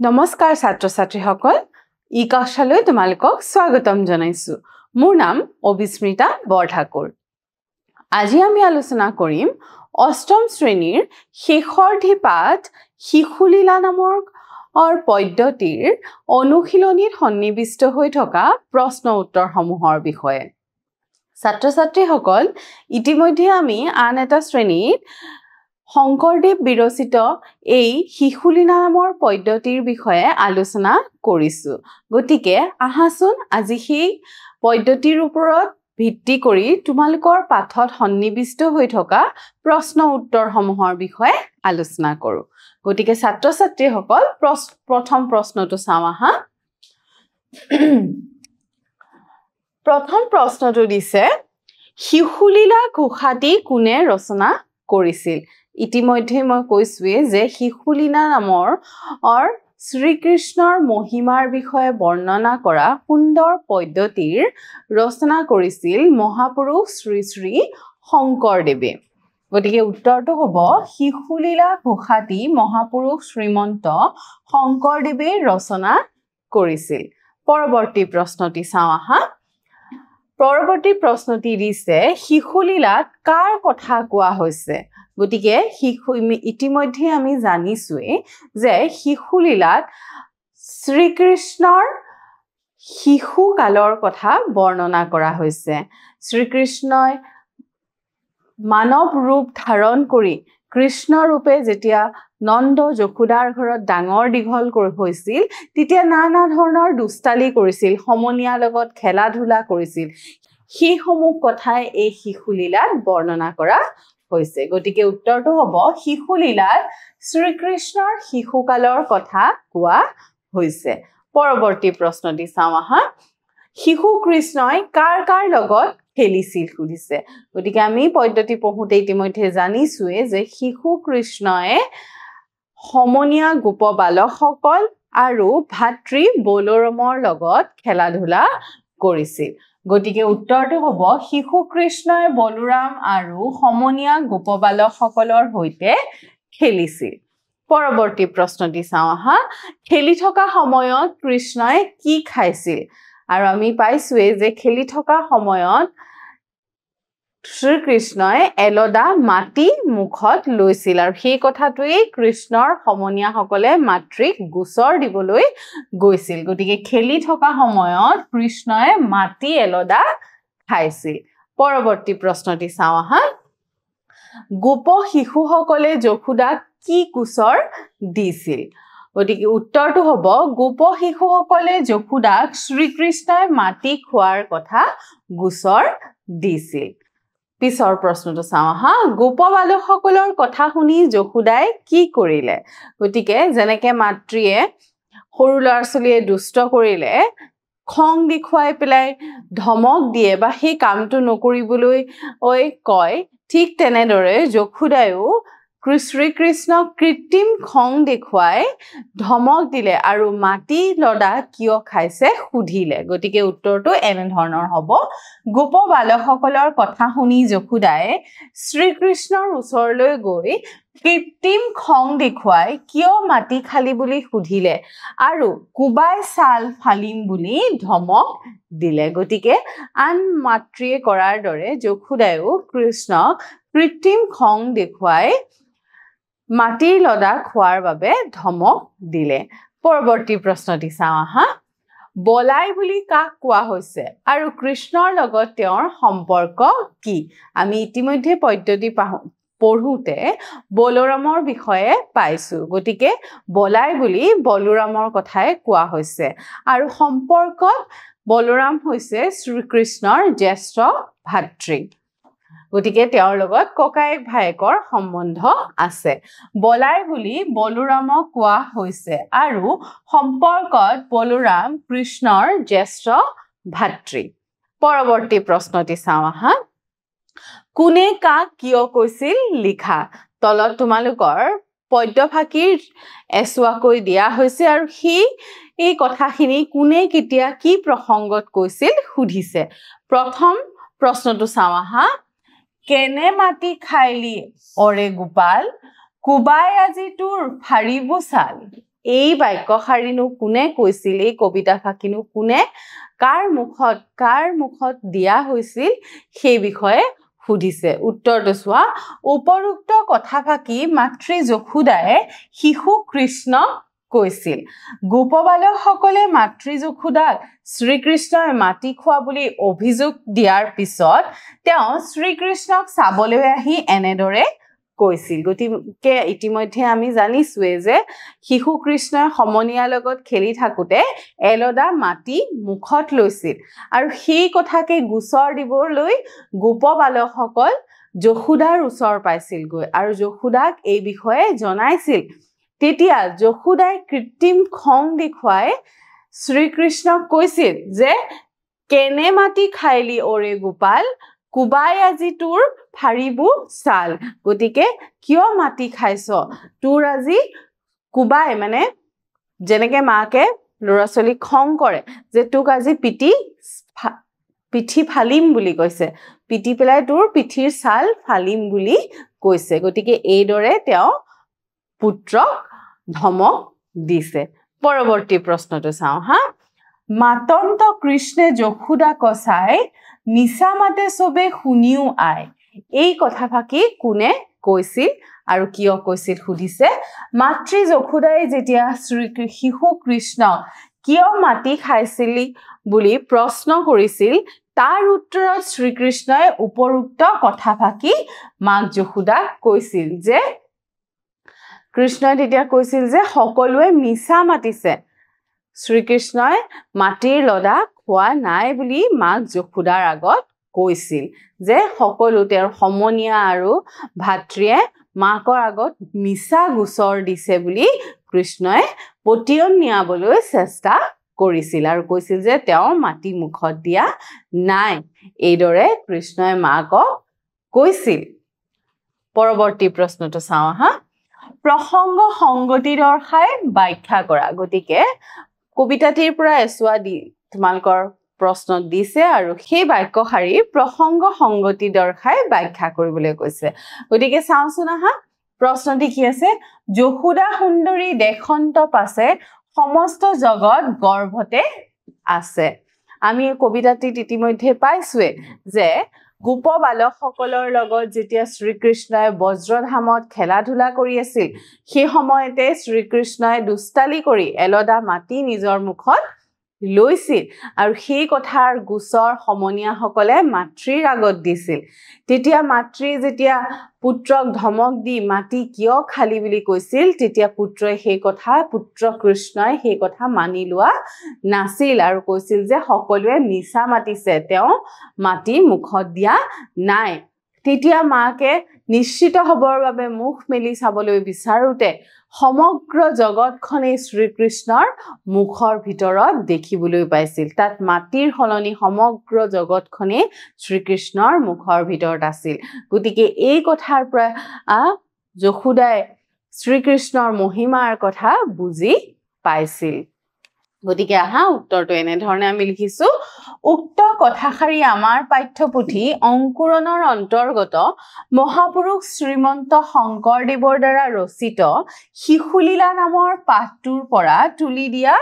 নমস্কাৰ ছাত্ৰ ছাত্ৰীসকল ই কক্ষালৈ তোমালোকক স্বাগতম জনাইছো মোৰ নাম অবিস্মৃতা বৰঠাকুৰ আজি আমি আলোচনা কৰিম অষ্টম শ্ৰেণীৰ শেষাৰ্থী পাঠ শিশুলীলা নামৰ পদ্ধতিৰ অনুশীলনীত সন্নিবিষ্ট হৈ থকা প্ৰশ্ন উত্তৰসমূহৰ বিষয়ে ছাত্ৰ ছাত্ৰীসকল ইতিমধ্যে আমি আন এটা শ্ৰেণীত শংকৰদেৱ বিৰচিত এই শিশুলীলা নামৰ পদ্ধতিৰ বিষয়ে আলোচনা কৰিছো গতিকে আহাচোন আজি সেই পদ্ধতিৰ ওপৰত ভিত্তি কৰি তোমালোকৰ পাঠত সন্নিবিষ্ট হৈ থকা প্ৰশ্ন উত্তৰসমূহৰ বিষয়ে আলোচনা কৰো গতিকে ছাত্ৰ ছাত্ৰীসকল প্ৰথম প্ৰশ্নটো চাওঁ আহা প্ৰথম প্ৰশ্নটো দিছে শিশুলীলা ঘোষাটি কোনে ৰচনা কৰিছিল ইতিমধ্যে মই কৈছোৱে যে শিশুলীলা নামৰ শ্ৰীকৃষ্ণৰ মহিমাৰ বিষয়ে বৰ্ণনা কৰা সুন্দৰ পদ্ধতিৰ ৰচনা কৰিছিল মহাপুৰুষ শ্ৰী শ্ৰী শংকৰদেৱে গতিকে উত্তৰটো হ'ব শিশুলীলা ঘোষাটি মহাপুৰুষ শ্ৰীমন্ত শংকৰদেৱে ৰচনা কৰিছিল পৰৱৰ্তী প্ৰশ্নটি চাওঁ আহা পৰৱৰ্তী প্ৰশ্নটি দিছে শিশুলীলাত কাৰ কথা কোৱা হৈছে গতিকে ইতিমধ্যে আমি জানিছোৱে যে শিশুলীলাত শ্ৰীকৃষ্ণৰ শিশু কালৰ কথা বৰ্ণনা কৰা হৈছে শ্ৰীকৃষ্ণই মানৱ ৰূপ ধাৰণ কৰি কৃষ্ণ ৰূপে যেতিয়া নন্দ যশোদাৰ ঘৰত ডাঙৰ দীঘল হৈছিল তেতিয়া নানা ধৰণৰ দুষ্টালি কৰিছিল সমনীয়াৰ লগত খেলা ধূলা কৰিছিল সেইসমূহ কথাই এই শিশুলীলাত বৰ্ণনা কৰা হৈছে গতিকে উত্তৰটো হ'ব শিশুলীলাত শ্ৰীকৃষ্ণৰ শিশুকালৰ কথা কোৱা হৈছে পৰৱৰ্তী প্ৰশ্নটি চাওঁ আহা শিশু কৃষ্ণই কাৰ কাৰ লগত খেলিছিল সুধিছে গতিকে আমি পদ্ধতি পঢ়োতে ইতিমধ্যে জানিছোৱে যে শিশু কৃষ্ণই সমনীয়া গোপ বালকসকল আৰু ভাতৃ বলৰামৰ লগত খেলা ধূলা কৰিছিল গতিকে উত্তৰটো হ'ব শিশু কৃষ্ণই বলৰাম আৰু সমনীয়া গোপ বালকসকলৰ সৈতে খেলিছিল পৰৱৰ্তী প্ৰশ্নটি চাওঁ আহা খেলি থকা সময়ত কৃষ্ণই কি খাইছিল আৰু আমি পাইছোৱে যে খেলি থকা সময়ত শ্ৰীকৃষ্ণই এলদা মাটি মুখত লৈছিল আৰু সেই কথাটোৱেই কৃষ্ণৰ সমনীয়াসকলে মাতৃক গোচৰ দিবলৈ গৈছিল গতিকে খেলি থকা সময়ত কৃষ্ণই মাটি এলদা খাইছিল পৰৱৰ্তী প্ৰশ্নটি চাওঁ আহা গোপ শিশুসকলে যশোদাক কি গোচৰ দিছিল গতিকে উত্তৰটো হ'ব গোপ শিশুসকলে যশোদাক শ্ৰীকৃষ্ণই মাটি খোৱাৰ কথা গোচৰ দিছিল পিছৰ প্ৰশ্নটো চাওঁ আহা গোপ বালকসকলৰ কথা শুনি যশোদাই কি কৰিলে গতিকে যেনেকে মাতৃয়ে সৰু ল'ৰা ছোৱালীয়ে দুষ্ট কৰিলে খং দেখুৱাই পেলাই ধমক দিয়ে বা সেই কামটো নকৰিবলৈ কয় ঠিক তেনেদৰে যশোদায়ো শ্ৰীকৃষ্ণক কৃত্ৰিম খং দেখুৱাই ধমক দিলে আৰু মাটি লদা কিয় খাইছে সুধিলে গতিকে উত্তৰটো এনে ধৰণৰ হ'ব গোপ বালকসকলৰ কথা শুনি যশোদাই শ্ৰীকৃষ্ণৰ ওচৰলৈ গৈ কৃত্ৰিম খং দেখুৱাই কিয় মাটি খালি বুলি সুধিলে আৰু কুবাই ছাল ফালিম বুলি ধমক দিলে গতিকে আন মাতৃয়ে কৰাৰ দৰে যশোদায়ো কৃষ্ণক কৃত্ৰিম খং দেখুৱাই মাটিৰ লদা খোৱাৰ বাবে ধমক দিলে পৰৱৰ্তী প্ৰশ্নটি চাওঁ আহা বলাই বুলি কাক কোৱা হৈছে আৰু কৃষ্ণৰ লগত তেওঁৰ সম্পৰ্ক কি আমি ইতিমধ্যে পদ্ধতি পঢ়োতে বলৰামৰ বিষয়ে পাইছো গতিকে বলাই বুলি বলৰামৰ কথাই কোৱা হৈছে আৰু সম্পৰ্কত বলৰাম হৈছে শ্ৰীকৃষ্ণৰ জ্যেষ্ঠ ভাতৃ গতিকে তেওঁৰ লগত ককায়েক ভায়েকৰ সম্বন্ধ আছে বলাই বুলি বলৰামক কোৱা হৈছে আৰু সম্পৰ্কত বলৰাম কৃষ্ণৰ জ্যেষ্ঠ ভাতৃ পৰৱৰ্তী প্ৰশ্নটি চাওঁ আহা কোনে কাক কিয় কৈছিল লিখা তলত তোমালোকৰ পদ্যফাঁকিৰ এচুৱাকৈ দিয়া হৈছে আৰু এই কথাখিনি কোনে কেতিয়া কি প্ৰসংগত কৈছিল সুধিছে প্ৰথম প্ৰশ্নটো চাওঁ আহা কেনে মাটি খাইলি অৰে গোপাল কুবাই আজি তোৰ ফাৰিব চাল এই বাক্যশাৰীনো কোনে কৈছিল এই কবিতা ফাঁকিনো কোনে কাৰ মুখত দিয়া হৈছিল সেই বিষয়ে সুধিছে উত্তৰটো চোৱা উপৰোক্ত কথা ফাঁকি মাতৃ যশোদায়ে শিশু কৃষ্ণক কৈছিল গোপবালকসকলে মাতৃ যশোদাক শ্ৰীকৃষ্ণই মাটি খোৱা বুলি অভিযোগ দিয়াৰ পিছত তেওঁ শ্ৰীকৃষ্ণক চাবলৈ আহি এনেদৰে কৈছিল গতিকে ইতিমধ্যে আমি জানিছোৱে যে শিশু কৃষ্ণই সমনীয়াৰ লগত খেলি থাকোতে এলদা মাটি মুখত লৈছিল আৰু সেই কথাকে গোচৰ দিবলৈ গোপবালকসকল যশোদাৰ ওচৰ পাইছিল গৈ আৰু যশোদাক এই বিষয়ে জনাইছিল তেতিয়া যশোদাই কৃত্ৰিম খং দেখুৱাই শ্ৰীকৃষ্ণক কৈছিল যে কেনে মাটি খাইলি ওৰে গোপাল কুবাই আজি তোৰ ফাৰিবু চাল গতিকে কিয় মাটি খাইছ তোৰ আজি কুবাই মানে যেনেকে মাকে লৰাছলি খং কৰে যে তোক আজি পিঠি ফালিম বুলি কৈছে পিঠি পেলাই তোৰ পিঠিৰ ছাল ফালিম বুলি কৈছে গতিকে এইদৰে তেওঁ পুত্ৰক ধমক দিছে পৰৱৰ্তী প্ৰশ্নটো চাওঁ হা মাতন্ত কৃষ্ণে যশোদা কচাই মিছা মাতে সবে শুনিও আই এই কথা ফাঁকি কোনে কৈছিল আৰু কিয় কৈছিল সুধিছে মাতৃ যশোদাই যেতিয়া শিশু কৃষ্ণ কিয় মাটি খাইছিল বুলি প্ৰশ্ন কৰিছিল তাৰ উত্তৰত শ্ৰীকৃষ্ণই উপৰোক্ত কথা ফাঁকি মাক যশোদাক কৈছিল যে কৃষ্ণই তেতিয়া কৈছিল যে সকলোৱে মিছা মাতিছে শ্ৰীকৃষ্ণই মাটিৰ লডা খোৱা নাই বুলি মাক যশোদাৰ আগত কৈছিল যে সকলো তেওঁৰ সমনীয়া আৰু ভাতৃয়ে মাকৰ আগত মিছা গোচৰ দিছে বুলি কৃষ্ণই পতিয়ন নিয়াবলৈ চেষ্টা কৰিছিল আৰু কৈছিল যে তেওঁ মাটি মুখত দিয়া নাই এইদৰে কৃষ্ণই মাকক কৈছিল পৰৱৰ্তী প্ৰশ্নটো চাওঁ হা প্ৰসংগ সংগতি দৰ্শাই ব্যাখ্যা কৰা গতিকে কবিতাটিৰ পৰা এসোৱা দি তোমালোকৰ প্ৰশ্ন দিছে আৰু সেই বাক্যশাৰী প্ৰসংগ সংগতি দৰ্শাই ব্যাখ্যা কৰিবলৈ কৈছে গতিকে চাওঁচোন আহা প্ৰশ্নটি কি আছে যশোদা সুন্দৰী দেশন্ত পাছে সমস্ত জগত গৰ্ভতে আছে আমি কবিতাটিত ইতিমধ্যে পাইছোৱে যে গোপবালকসকলৰ লগত যেতিয়া শ্ৰীকৃষ্ণই বজ্ৰধামত খেলা ধূলা কৰি আছিল সেই সময়তে শ্ৰীকৃষ্ণই দুষ্টালি কৰি এলদা মাটি নিজৰ মুখত লৈছিল আৰু সেই কথাৰ গোচৰ সমনীয়াসকলে মাতৃৰ আগত দিছিল তেতিয়া মাতৃ যেতিয়া পুত্ৰক ধমক দি মাটি কিয় খালি বুলি কৈছিল তেতিয়া পুত্ৰই সেই কথা পুত্ৰ কৃষ্ণই সেই কথা মানি লোৱা নাছিল আৰু কৈছিল যে সকলোৱে মিছা মাতিছে তেওঁ মাটি মুখত দিয়া নাই তেতিয়া মাকে নিশ্চিত হবৰ বাবে মুখ মেলি চাবলৈ বিচাৰোতে সমগ্ৰ জগতখনে শ্ৰীকৃষ্ণৰ মুখৰ ভিতৰত দেখিবলৈ পাইছিল তাত মাটিৰ হলনি সমগ্ৰ জগতখনে শ্ৰীকৃষ্ণৰ মুখৰ ভিতৰত আছিল গতিকে এই কথাৰ পৰা যশোদাই শ্ৰীকৃষ্ণৰ মহিমাৰ কথা বুজি পাইছিল গতিকে আহা উত্তৰটো এনে ধৰণে আমি লিখিছো উক্ত কথাশাৰী আমাৰ পাঠ্যপুথি অংকুৰণৰ অন্তৰ্গত মহাপুৰুষ শ্ৰীমন্ত শংকৰদেৱৰ দ্বাৰা ৰচিত শিশুলীলা নামৰ পাঠটোৰ পৰা তুলি দিয়া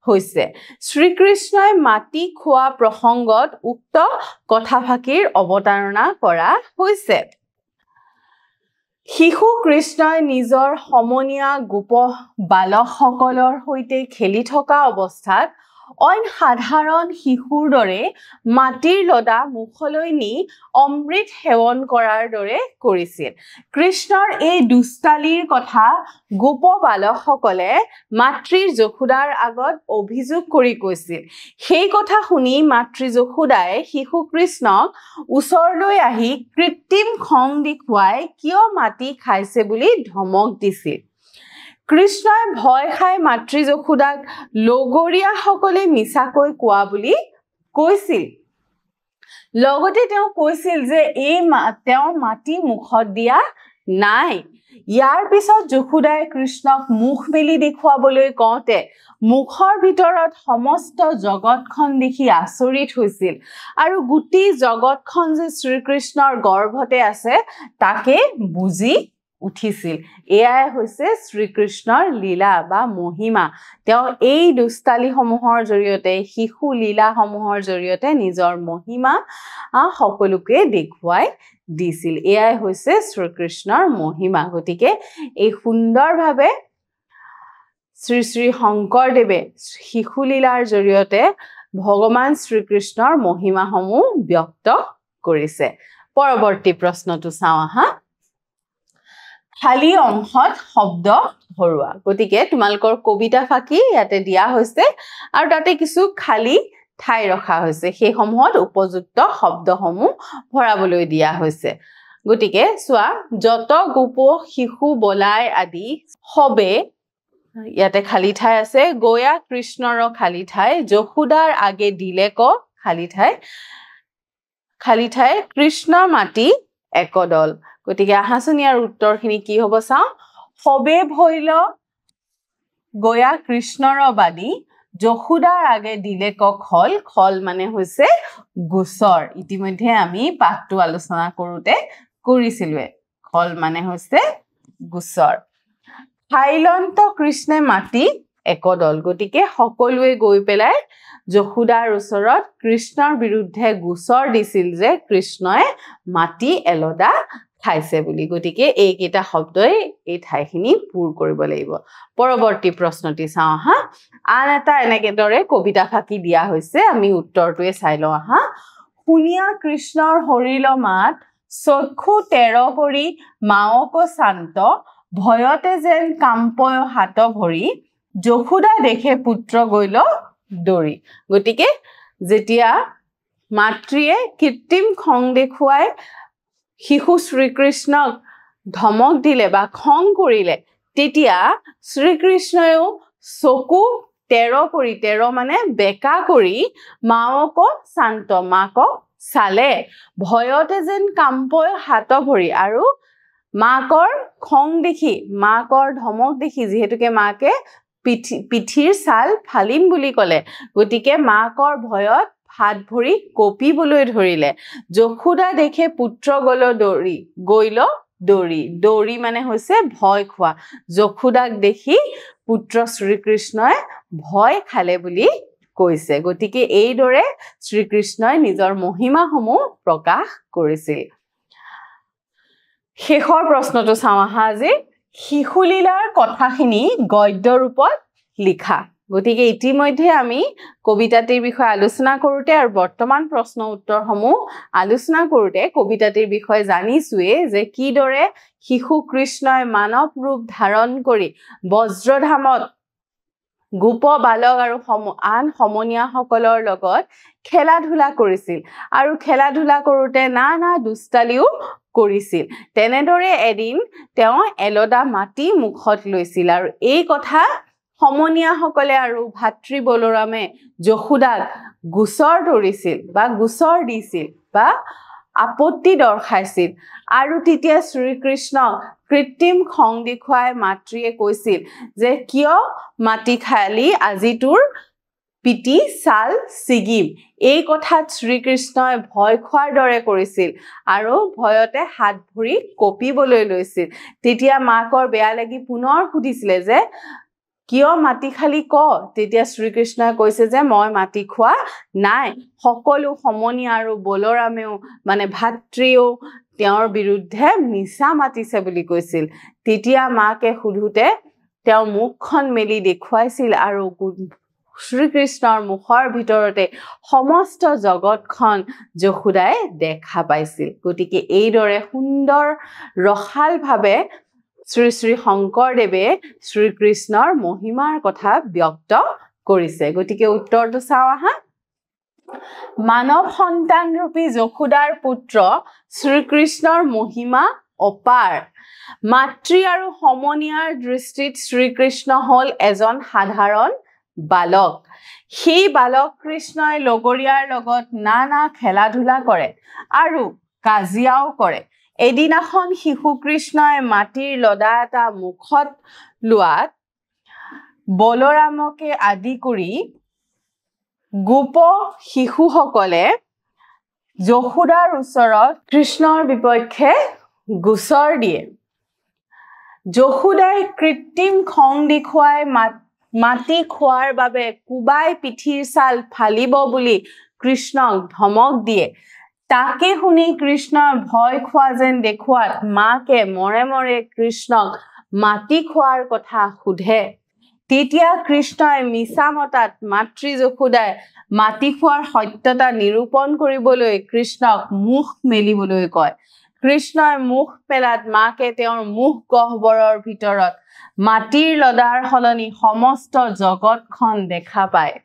হৈছে শ্ৰীকৃষ্ণই মাটি খোৱা প্ৰসংগত উক্ত কথাফাঁকিৰ অৱতাৰণা কৰা হৈছে শিশু কৃষ্ণই নিজৰ সমনীয়া গোপ বালকসকলৰ সৈতে খেলি থকা অৱস্থাত অইন সাধাৰণ শিশুৰ দৰে মাটিৰ লডা মুখলৈ নি অমৃত সেৱন কৰাৰ দৰে কৰিছিল কৃষ্ণৰ এই দুষ্টালিৰ কথা গোপ বালকসকলে মাতৃ যশোদাৰ আগত অভিযোগ কৰি কৈছিল সেই কথা শুনি মাতৃ যশোদাই শিশু কৃষ্ণক ওচৰলৈ আহি কৃত্ৰিম খং দেখুৱাই কিয় মাটি খাইছে বুলি ধমক দিছিল কৃষ্ণই ভয় খাই মাতৃ যশোদাক লগৰীয়া সকলে মিছাকৈ কোৱা বুলি কৈছিল লগতে তেওঁ কৈছিল যে এই তেওঁ মাটি মুখত দিয়া নাই ইয়াৰ পিছত যশোদাই কৃষ্ণক মুখ মেলি দেখুৱাবলৈ কওঁতে মুখৰ ভিতৰত সমস্ত জগতখন দেখি আচৰিত হৈছিল আৰু গোটেই জগতখন যে শ্ৰীকৃষ্ণৰ গৰ্ভতে আছে তাকে বুজি উঠিছিল এয়াই হৈছে শ্ৰীকৃষ্ণৰ লীলা বা মহিমা তেওঁ এই দুষ্টালি সমূহৰ জৰিয়তে শিশু লীলা সমূহৰ জৰিয়তে নিজৰ মহিমা সকলোকে দেখুৱাই দিছিল এয়াই হৈছে শ্ৰীকৃষ্ণৰ মহিমা গতিকে এই সুন্দৰভাৱে শ্ৰী শ্ৰী শংকৰদেৱে শিশু লীলাৰ জৰিয়তে ভগৱান শ্ৰীকৃষ্ণৰ মহিমাসমূহ ব্যক্ত কৰিছে পৰৱৰ্তী প্ৰশ্নটো চাওঁ আহা খালি অংশত শব্দ ভৰোৱা গতিকে তোমালোকৰ কবিতা ফাকি ইয়াতে দিয়া হৈছে আৰু তাতে কিছু খালি ঠাই ৰখা হৈছে সেই সমূহত উপযুক্ত শব্দসমূহ ভৰাবলৈ দিয়া হৈছে গতিকে চোৱা যত গোপ শিশু বলাই আদি হবে ইয়াতে খালি ঠাই আছে গয়া কৃষ্ণৰ খালি ঠাই যশোদাৰ আগে দিলে ক খালি ঠাই কৃষ্ণ মাটি একদল গতিকে আহাচোন ইয়াৰ উত্তৰখিনি কি হ'ব চাওঁ হবে ভৈল গয়া কৃষ্ণৰ বাদী যশোদাৰ আগে দিলে ক খল মানে হৈছে গোচৰ ইতিমধ্যে আমি পাঠটো আলোচনা কৰোঁতে কৰিছিলোৱে খল মানে হৈছে গোচৰ হাইলন্ত কৃষ্ণে মাটি একদল গতিকে সকলোৱে গৈ পেলাই যশোদাৰ ওচৰত কৃষ্ণৰ বিৰুদ্ধে গোচৰ দিছিল যে কৃষ্ণই মাটি এলদা খাইছে বুলি গতিকে এইকেইটা শব্দই এই ঠাইখিনি পূৰ কৰিব লাগিব পৰৱৰ্তী প্ৰশ্নটি চাওঁ আহা আন এটা এনেকে দৰে কবিতা ফাকি দিয়া হৈছে আমি উত্তৰটোৱে চাই লওঁ আহা শুনিয়া কৃষ্ণৰ হৰিল মাত চক্ষু তেৰ কৰি মাওক শান্ত ভয়তে যেন কাম্পয় হাত ভৰি যশোদা দেখে পুত্ৰ গৈল দৌৰি গতিকে যেতিয়া মাতৃয়ে কৃত্ৰিম খং দেখুৱাই শিশু শ্ৰীকৃষ্ণক ধমক দিলে বা খং কৰিলে তেতিয়া শ্ৰীকৃষ্ণয়ো চকু তেৰ মানে বেকা কৰি মাকক শান্ত মাকক চালে ভয়তে যেন কাম্পয় হাত ভৰি আৰু মাকৰ খং দেখি মাকৰ ধমক দেখি যিহেতুকে মাকে পিঠিৰ ছাল ফালিম বুলি ক'লে গতিকে মাকৰ ভয়ত হাত ভৰি কঁপিবলৈ ধৰিলে যশোদা দেখে পুত্ৰ গৈল দৌৰি মানে হৈছে ভয় খোৱা যশোদাক দেখি পুত্ৰ শ্ৰীকৃষ্ণই ভয় খালে বুলি কৈছে গতিকে এইদৰে শ্ৰীকৃষ্ণই নিজৰ মহিমাসমূহ প্ৰকাশ কৰিছিল শেষৰ প্ৰশ্নটো চাওঁ আহা আজি শিশুলীলাৰ কথাখিনি গদ্য ৰূপত লিখা গতিকে ইতিমধ্যে আমি কবিতাটিৰ বিষয়ে আলোচনা কৰোঁতে আৰু বৰ্তমান প্ৰশ্ন উত্তৰসমূহ আলোচনা কৰোঁতে কবিতাটিৰ বিষয়ে জানিছোৱে যে কিদৰে শিশু কৃষ্ণই মানৱ ৰূপ ধাৰণ কৰি বজ্ৰধামত গোপ বালক আৰু আন সমনীয়াসকলৰ লগত খেলা ধূলা কৰিছিল আৰু খেলা ধূলা কৰোঁতে নানা দুষ্টালিও কৰিছিল তেনেদৰে এদিন তেওঁ এলদা মাটি মুখত লৈছিল আৰু এই কথা সমনীয়াসকলে আৰু ভাতৃ বলৰামে যশোদাক গোচৰ ধৰিছিল বা গোচৰ দিছিল বা আপত্তি দৰ্শাইছিল আৰু তেতিয়া শ্ৰীকৃষ্ণক কৃত্ৰিম খং দেখুৱাই মাতৃয়ে কৈছিল যে কিয় মাটি খালি আজি তোৰ পিটি ছাল ছিগিম এই কথাত শ্ৰীকৃষ্ণই ভয় খোৱাৰ দৰে কৰিছিল আৰু ভয়তে হাত ভৰি কঁপিবলৈ লৈছিল তেতিয়া মাকৰ বেয়া লাগি পুনৰ সুধিছিলে যে কিয় মাটি খালি ক তেতিয়া শ্ৰীকৃষ্ণই কৈছে যে মই মাটি খোৱা নাই সকলো সমনীয়া আৰু বলৰামেও মানে ভাতৃও তেওঁৰ বিৰুদ্ধে মিছা মাতিছে বুলি কৈছিল তেতিয়া মাকে সুধোতে তেওঁ মুখখন মেলি দেখুৱাইছিল আৰু শ্ৰীকৃষ্ণৰ মুখৰ ভিতৰতে সমস্ত জগতখন যশোদাই দেখা পাইছিল গতিকে এইদৰে সুন্দৰ ৰসালভাৱে শ্ৰী শ্ৰী শংকৰদেৱে শ্ৰীকৃষ্ণৰ মহিমাৰ কথা ব্যক্ত কৰিছে গতিকে উত্তৰটো চাওঁ আহা মানৱ সন্তান ৰূপী যশোদাৰ পুত্ৰ শ্ৰীকৃষ্ণৰ মহিমা অপাৰ মাতৃ আৰু সমনীয়াৰ দৃষ্টিত শ্ৰীকৃষ্ণ হ'ল এজন সাধাৰণ বালক সেই বালক কৃষ্ণই লগৰীয়াৰ লগত নানা খেলা ধূলা কৰে আৰু কাজিয়াও কৰে এদিনাখন শিশু কৃষ্ণই মাটিৰ লদা এটা মুখত লোৱাত বলৰামকে আদি কৰি গোপ শিশুসকলে যশোদাৰ ওচৰত কৃষ্ণৰ বিপক্ষে গোচৰ দিয়ে যশোদাই কৃত্ৰিম খং দেখুৱাই মাটি খোৱাৰ বাবে কুবাই পিঠিৰ ছাল ফালিব বুলি কৃষ্ণক ধমক দিয়ে তাকে শুনি কৃষ্ণৰ ভয় খোৱা যেন দেখুৱাত মাকে মৰে মৰে কৃষ্ণক মাটি খোৱাৰ কথা সুধে তেতিয়া কৃষ্ণই মিছা মতাত মাতৃ যশোদাই মাটি খোৱাৰ সত্যতা নিৰূপণ কৰিবলৈ কৃষ্ণক মুখ মেলিবলৈ কয় কৃষ্ণৰ মুখ পেলাত মাকে তেওঁৰ মুখ গহ্বৰৰ ভিতৰত মাটিৰ লদাৰ হলনি সমস্ত জগতখন দেখা পায়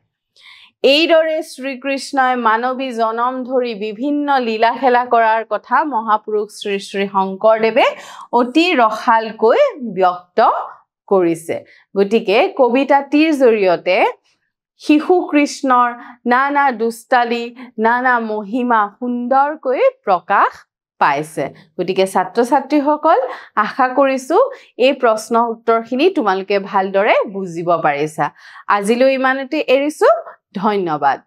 এইদৰে শ্ৰীকৃষ্ণই মানৱী জনম ধৰি বিভিন্ন লীলা খেলা কৰাৰ কথা মহাপুৰুষ শ্ৰী শ্ৰী শংকৰদেৱে অতি ৰসালকৈ ব্যক্ত কৰিছে গতিকে কবিতাটিৰ জৰিয়তে শিশু কৃষ্ণৰ নানা দুষ্টালি নানা মহিমা সুন্দৰকৈ প্ৰকাশ পাইছে গতিকে ছাত্ৰ ছাত্ৰীসকল আশা কৰিছো এই প্ৰশ্ন উত্তৰখিনি তোমালোকে ভালদৰে বুজিব পাৰিছা আজিলৈ ইমানতে এৰিছো ধন্যবাদ